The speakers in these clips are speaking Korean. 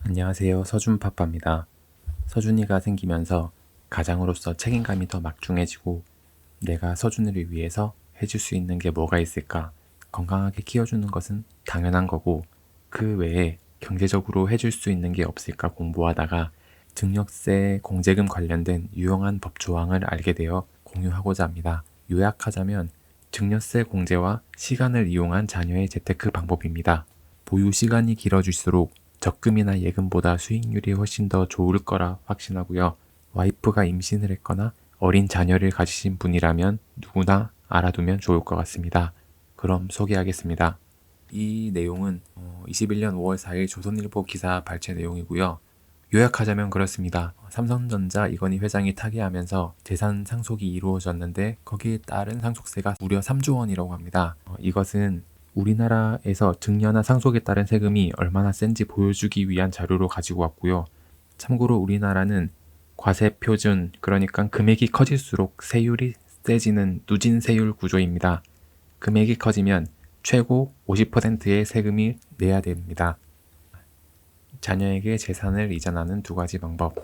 안녕하세요. 서준파파입니다. 서준이가 생기면서 가장으로서 책임감이 더 막중해지고 내가 서준이를 위해서 해줄 수 있는 게 뭐가 있을까? 건강하게 키워주는 것은 당연한 거고 그 외에 경제적으로 해줄 수 있는 게 없을까 공부하다가 증여세 공제금 관련된 유용한 법 조항을 알게 되어 공유하고자 합니다. 요약하자면 증여세 공제와 시간을 이용한 자녀의 재테크 방법입니다. 보유 시간이 길어질수록 적금이나 예금보다 수익률이 훨씬 더 좋을 거라 확신하고요. 와이프가 임신을 했거나 어린 자녀를 가지신 분이라면 누구나 알아두면 좋을 것 같습니다. 그럼 소개하겠습니다. 이 내용은 21년 5월 4일 조선일보 기사 발췌 내용이고요. 요약하자면 그렇습니다. 삼성전자 이건희 회장이 타계하면서 재산 상속이 이루어졌는데 거기에 따른 상속세가 무려 3조 원이라고 합니다. 이것은 우리나라에서 증여나 상속에 따른 세금이 얼마나 센지 보여주기 위한 자료로 가지고 왔고요. 참고로 우리나라는 과세 표준, 그러니까 금액이 커질수록 세율이 세지는 누진세율 구조입니다. 금액이 커지면 최고 50%의 세금이 내야 됩니다. 자녀에게 재산을 이전하는 두 가지 방법.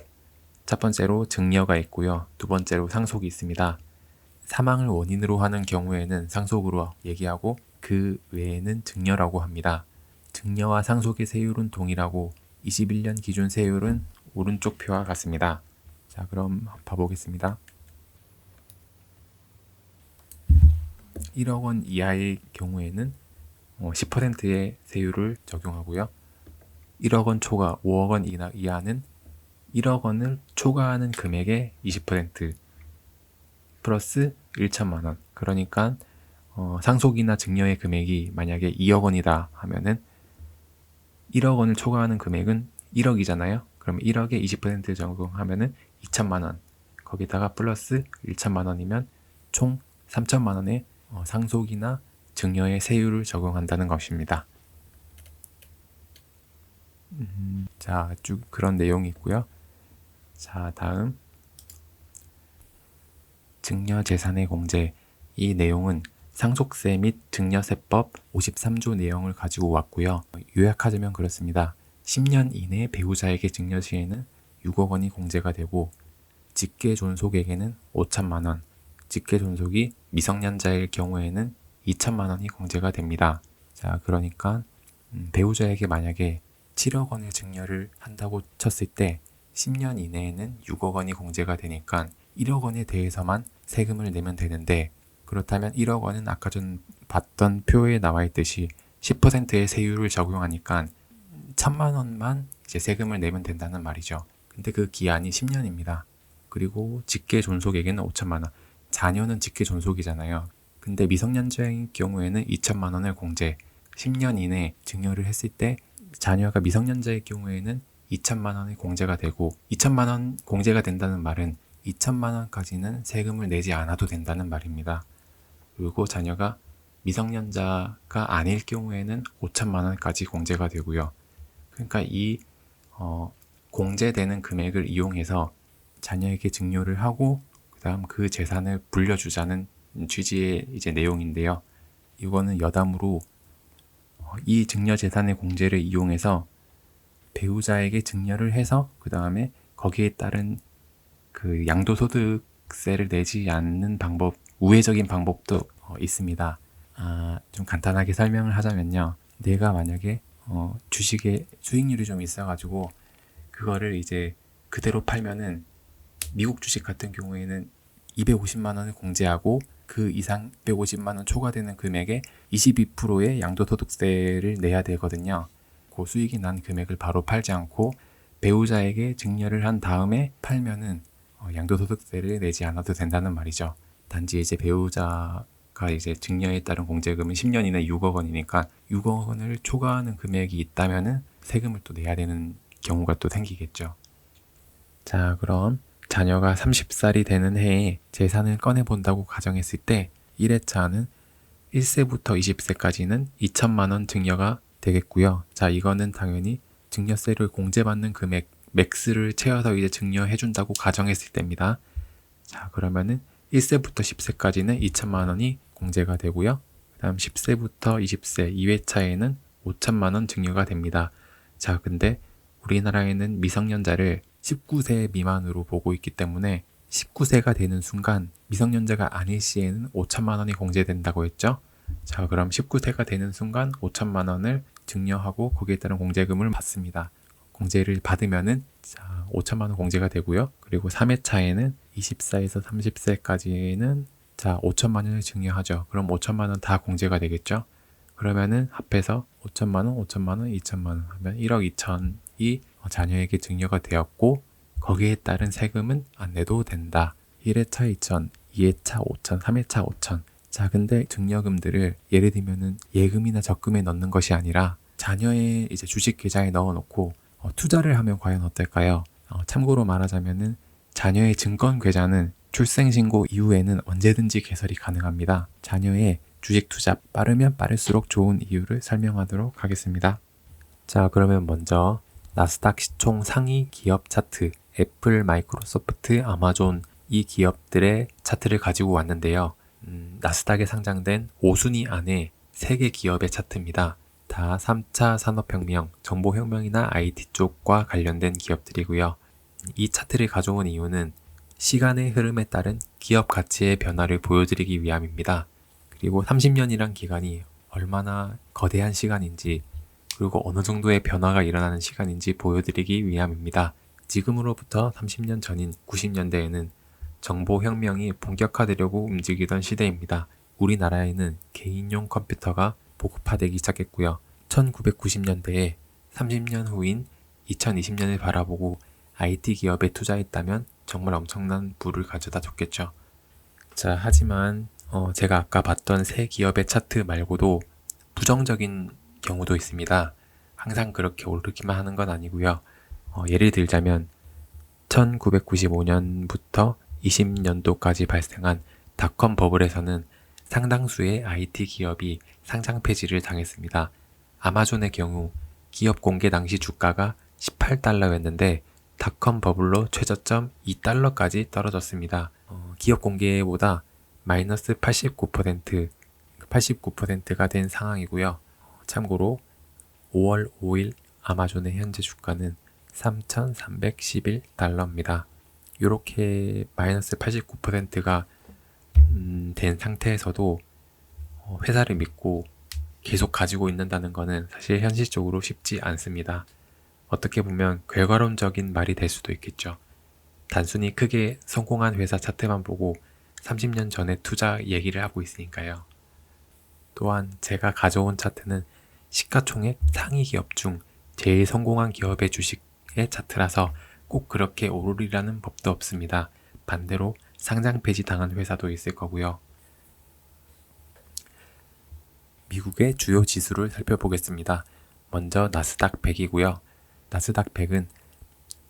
첫 번째로 증여가 있고요. 두 번째로 상속이 있습니다. 사망을 원인으로 하는 경우에는 상속으로 얘기하고 그 외에는 증여라고 합니다. 증여와 상속의 세율은 동일하고 21년 기준 세율은 오른쪽 표와 같습니다. 자, 그럼 봐보겠습니다. 1억 원 이하의 경우에는 10%의 세율을 적용하고요. 1억 원 초과 5억 원 이하는 1억 원을 초과하는 금액의 20% 플러스 1천만 원. 그러니까 상속이나 증여의 금액이 만약에 2억 원이다 하면은 1억 원을 초과하는 금액은 1억이잖아요. 그럼 1억에 20% 적용하면은 2천만 원. 거기다가 플러스 1천만 원이면 총 3천만 원의 상속이나 증여의 세율을 적용한다는 것입니다. 자, 쭉 그런 내용이 있고요. 자, 다음 증여재산의 공제. 이 내용은 상속세 및 증여세법 53조 내용을 가지고 왔고요. 요약하자면 그렇습니다. 10년 이내 배우자에게 증여 시에는 6억 원이 공제가 되고 직계존속에게는 5천만 원, 직계존속이 미성년자일 경우에는 2천만 원이 공제가 됩니다. 자, 그러니까 배우자에게 만약에 7억 원의 증여를 한다고 쳤을 때 10년 이내에는 6억 원이 공제가 되니까 1억 원에 대해서만 세금을 내면 되는데, 그렇다면 1억 원은 아까 전 봤던 표에 나와 있듯이 10%의 세율을 적용하니까 1천만 원만 이제 세금을 내면 된다는 말이죠. 근데 그 기한이 10년입니다. 그리고 직계존속에게는 5천만 원. 자녀는 직계존속이잖아요. 근데 미성년자인 경우에는 2천만 원을 공제. 10년 이내 증여를 했을 때 자녀가 미성년자일 경우에는 2천만 원이 공제가 되고, 2천만 원 공제가 된다는 말은 2천만 원까지는 세금을 내지 않아도 된다는 말입니다. 그리고 자녀가 미성년자가 아닐 경우에는 5천만 원까지 공제가 되고요. 그러니까 이 공제되는 금액을 이용해서 자녀에게 증여를 하고 그다음 그 재산을 불려주자는 취지의 이제 내용인데요. 이거는 여담으로 이 증여 재산의 공제를 이용해서 배우자에게 증여를 해서 그 다음에 거기에 따른 그 양도소득세를 내지 않는 방법, 우회적인 방법도 있습니다. 좀 간단하게 설명을 하자면요. 내가 만약에 주식에 수익률이 좀 있어가지고 그거를 이제 그대로 팔면은 미국 주식 같은 경우에는 250만 원을 공제하고 그 이상 150만 원 초과되는 금액에 22%의 양도소득세를 내야 되거든요. 그 수익이 난 금액을 바로 팔지 않고 배우자에게 증여를 한 다음에 팔면은 양도소득세를 내지 않아도 된다는 말이죠. 단지 이제 배우자가 이제 증여에 따른 공제금은 10년 이내 6억 원이니까 6억 원을 초과하는 금액이 있다면은 세금을 또 내야 되는 경우가 또 생기겠죠. 자, 그럼 자녀가 30살이 되는 해에 재산을 꺼내본다고 가정했을 때 1회차는 1세부터 20세까지는 2천만 원 증여가 되겠고요. 자, 이거는 당연히 증여세를 공제받는 금액 맥스를 채워서 이제 증여해준다고 가정했을 때입니다. 자, 그러면은 1세부터 10세까지는 2천만 원이 공제가 되고요. 그 다음 10세부터 20세 2회차에는 5천만 원 증여가 됩니다. 자, 근데 우리나라에는 미성년자를 19세 미만으로 보고 있기 때문에 19세가 되는 순간 미성년자가 아닐 시에는 5천만 원이 공제된다고 했죠. 자, 그럼 19세가 되는 순간 5천만 원을 증여하고 거기에 따른 공제금을 받습니다. 공제를 받으면은 5천만 원 공제가 되고요. 그리고 3회차에는 24에서 30세까지는 5천만 원을 증여하죠. 그럼 5천만 원 다 공제가 되겠죠. 그러면은 합해서 5천만 원, 5천만 원, 2천만 원 하면 1억 2천이 자녀에게 증여가 되었고 거기에 따른 세금은 안 내도 된다. 1회차 2천, 2회차 5천, 3회차 5천. 자, 근데 증여금들을 예를 들면은 예금이나 적금에 넣는 것이 아니라 자녀의 이제 주식 계좌에 넣어놓고 투자를 하면 과연 어떨까요? 참고로 말하자면은 자녀의 증권 계좌는 출생신고 이후에는 언제든지 개설이 가능합니다. 자녀의 주식 투자 빠르면 빠를수록 좋은 이유를 설명하도록 하겠습니다. 자, 그러면 먼저 나스닥 시총 상위 기업 차트, 애플, 마이크로소프트, 아마존 이 기업들의 차트를 가지고 왔는데요. 나스닥에 상장된 5순위 안에 3개 기업의 차트입니다. 다 3차 산업혁명, 정보혁명이나 IT 쪽과 관련된 기업들이고요. 이 차트를 가져온 이유는 시간의 흐름에 따른 기업 가치의 변화를 보여드리기 위함입니다. 그리고 30년이란 기간이 얼마나 거대한 시간인지 그리고 어느 정도의 변화가 일어나는 시간인지 보여드리기 위함입니다. 지금으로부터 30년 전인 90년대에는 정보혁명이 본격화되려고 움직이던 시대입니다. 우리나라에는 개인용 컴퓨터가 보급화되기 시작했고요. 1990년대에 30년 후인 2020년을 바라보고 IT 기업에 투자했다면 정말 엄청난 부를 가져다 줬겠죠. 자, 하지만 제가 아까 봤던 세 기업의 차트 말고도 부정적인 경우도 있습니다. 항상 그렇게 오르기만 하는 건 아니고요. 예를 들자면 1995년부터 20년도까지 발생한 닷컴 버블에서는 상당수의 IT 기업이 상장 폐지를 당했습니다. 아마존의 경우 기업 공개 당시 주가가 18달러였는데 닷컴 버블로 최저점 2달러까지 떨어졌습니다. 기업 공개보다 마이너스 89%가 된 상황이고요. 참고로 5월 5일 아마존의 현재 주가는 3,311달러입니다. 이렇게 마이너스 89%가 된 상태에서도 회사를 믿고 계속 가지고 있는다는 것은 사실 현실적으로 쉽지 않습니다. 어떻게 보면 결과론적인 말이 될 수도 있겠죠. 단순히 크게 성공한 회사 차트만 보고 30년 전에 투자 얘기를 하고 있으니까요. 또한 제가 가져온 차트는 시가총액 상위 기업 중 제일 성공한 기업의 주식의 차트라서 꼭 그렇게 오르리라는 법도 없습니다. 반대로 상장 폐지 당한 회사도 있을 거고요. 미국의 주요 지수를 살펴보겠습니다. 먼저 나스닥 100이고요. 나스닥 100은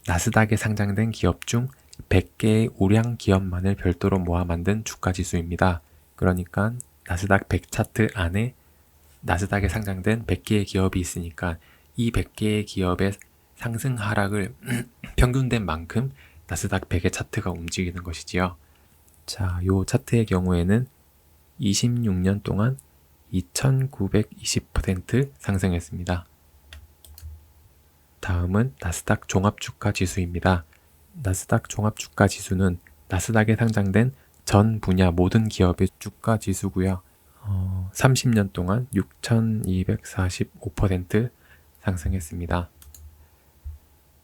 나스닥에 상장된 기업 중 100개의 우량 기업만을 별도로 모아 만든 주가지수입니다. 그러니까 나스닥 100 차트 안에 나스닥에 상장된 100개의 기업이 있으니까 이 100개의 기업의 상승 하락을 평균된 만큼 나스닥 100의 차트가 움직이는 것이지요. 자, 요 차트의 경우에는 26년 동안 2920% 상승했습니다. 다음은 나스닥 종합주가 지수입니다. 나스닥 종합주가 지수는 나스닥에 상장된 전 분야 모든 기업의 주가 지수고요. 30년 동안 6245% 상승했습니다.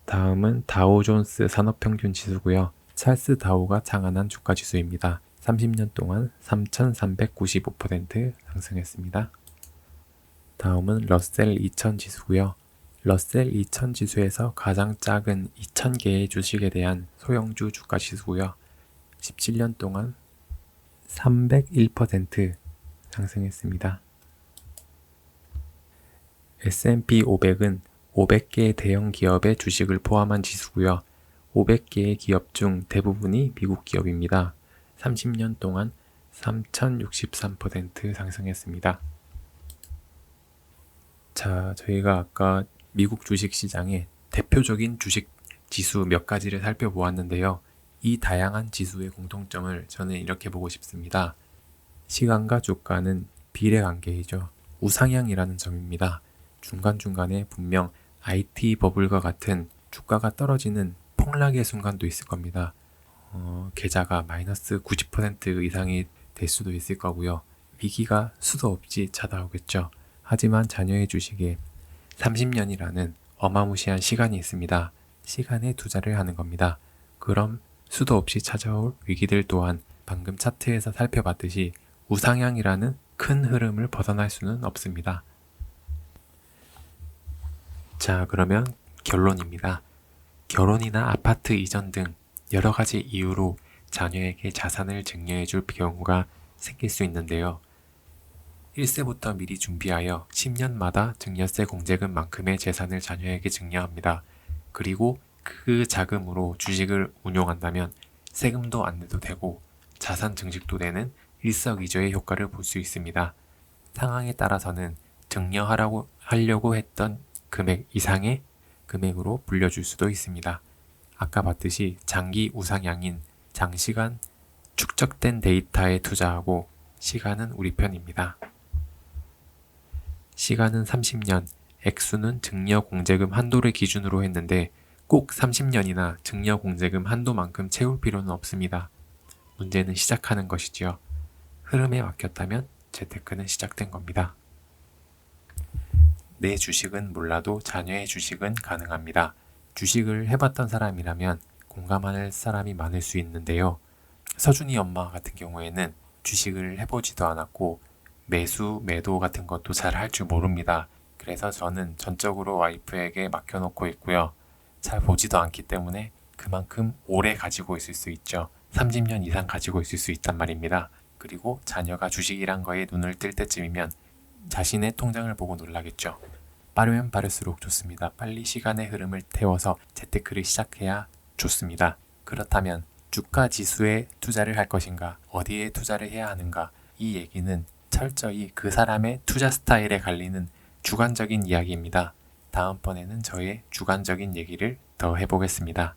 다음은 다우존스 산업평균 지수고요. 찰스 다우가 창안한 주가 지수입니다. 30년 동안 3395% 상승했습니다. 다음은 러셀 2000 지수고요. 러셀 2000 지수에서 가장 작은 2000개의 주식에 대한 소형주 주가 지수고요. 17년 동안 301% 상승했습니다. S&P 500은 500개의 대형 기업의 주식을 포함한 지수고요. 500개의 기업 중 대부분이 미국 기업입니다. 30년 동안 3063% 상승했습니다. 자, 저희가 아까 미국 주식시장의 대표적인 주식 지수 몇 가지를 살펴보았는데요. 이 다양한 지수의 공통점을 저는 이렇게 보고 싶습니다. 시간과 주가는 비례관계이죠. 우상향이라는 점입니다. 중간중간에 분명 IT 버블과 같은 주가가 떨어지는 폭락의 순간도 있을 겁니다. 계좌가 마이너스 90% 이상이 될 수도 있을 거고요. 위기가 수도 없이 찾아오겠죠. 하지만 자녀의 주식에 30년이라는 어마무시한 시간이 있습니다. 시간에 투자를 하는 겁니다. 그럼 수도 없이 찾아올 위기들 또한 방금 차트에서 살펴봤듯이 우상향이라는 큰 흐름을 벗어날 수는 없습니다. 자, 그러면 결론입니다. 결혼이나 아파트 이전 등 여러 가지 이유로 자녀에게 자산을 증여해 줄 경우가 생길 수 있는데요. 1세부터 미리 준비하여 10년마다 증여세 공제금만큼의 재산을 자녀에게 증여합니다. 그리고 그 자금으로 주식을 운용한다면 세금도 안 내도 되고 자산 증식도 되는 일석이조의 효과를 볼 수 있습니다. 상황에 따라서는 하려고 했던 금액 이상의 금액으로 불려줄 수도 있습니다. 아까 봤듯이 장기 우상향인 장시간 축적된 데이터에 투자하고 시간은 우리 편입니다. 시간은 30년, 액수는 증여공제금 한도를 기준으로 했는데 꼭 30년이나 증여공제금 한도만큼 채울 필요는 없습니다. 문제는 시작하는 것이지요. 흐름에 맡겼다면 재테크는 시작된 겁니다. 내 주식은 몰라도 자녀의 주식은 가능합니다. 주식을 해봤던 사람이라면 공감할 사람이 많을 수 있는데요. 서준이 엄마 같은 경우에는 주식을 해보지도 않았고 매수, 매도 같은 것도 잘 할 줄 모릅니다. 그래서 저는 전적으로 와이프에게 맡겨놓고 있고요. 잘 보지도 않기 때문에 그만큼 오래 가지고 있을 수 있죠. 30년 이상 가지고 있을 수 있단 말입니다. 그리고 자녀가 주식이란 거에 눈을 뜰 때쯤이면 자신의 통장을 보고 놀라겠죠. 빠르면 빠를수록 좋습니다. 빨리 시간의 흐름을 태워서 재테크를 시작해야 좋습니다. 그렇다면 주가 지수에 투자를 할 것인가, 어디에 투자를 해야 하는가, 이 얘기는 철저히 그 사람의 투자 스타일에 갈리는 주관적인 이야기입니다. 다음번에는 저의 주관적인 얘기를 더 해보겠습니다.